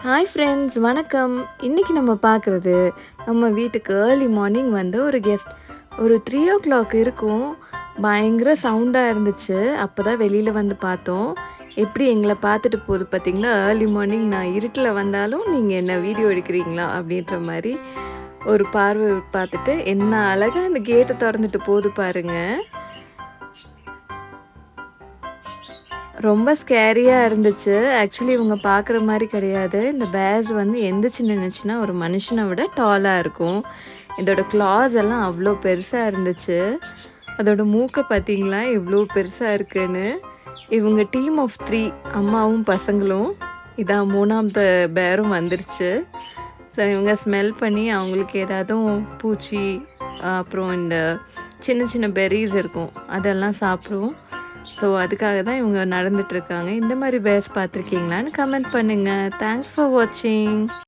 Hi friends, வணக்கம். இன்றைக்கி நம்ம பார்க்குறது நம்ம வீட்டுக்கு ஏர்லி மார்னிங் வந்து ஒரு கெஸ்ட். ஒரு 3 o'clock இருக்கும். பயங்கர சவுண்டாக இருந்துச்சு. அப்போ தான் வெளியில் வந்து பார்த்தோம். எப்படி எங்களை பார்த்துட்டு போகுது பார்த்தீங்களா? ஏர்லி மார்னிங் நான் இருட்டில் வந்தாலும் நீங்கள் என்ன வீடியோ எடுக்கிறீங்களா அப்படின்ற மாதிரி ஒரு பார்வை பார்த்துட்டு என்ன அழகாக அந்த கேட்டை திறந்துட்டு போகுது பாருங்கள். ரொம்ப ஸ்கேரியாக இருந்துச்சு. ஆக்சுவலி இவங்க பார்க்குற மாதிரி கிடையாது. இந்த பேர்ஸ் வந்து எந்திரிச்சு நின்றுச்சுன்னா ஒரு மனுஷனை விட டாலாக இருக்கும். இதோட கிளாஸ் எல்லாம் அவ்வளோ பெருசாக இருந்துச்சு. அதோட மூக்கை பார்த்தீங்களா எவ்வளோ பெருசாக இருக்குன்னு. இவங்க டீம் ஆஃப் 3 அம்மாவும் பசங்களும். இதான் 3ஆவது பேரும் வந்துருச்சு. ஸோ இவங்க ஸ்மெல் பண்ணி அவங்களுக்கு ஏதாவதும் பூச்சி அப்புறம் இந்த சின்ன சின்ன பெர்ரிஸ் இருக்கும் அதெல்லாம் சாப்பிடுவோம். ஸோ அதுக்காக தான் இவங்க நடந்துட்டுருக்காங்க. இந்த மாதிரி பேர்ஸ் பார்த்துருக்கீங்களான்னு கமெண்ட் பண்ணுங்கள். தேங்க்ஸ் ஃபார் வாட்சிங்.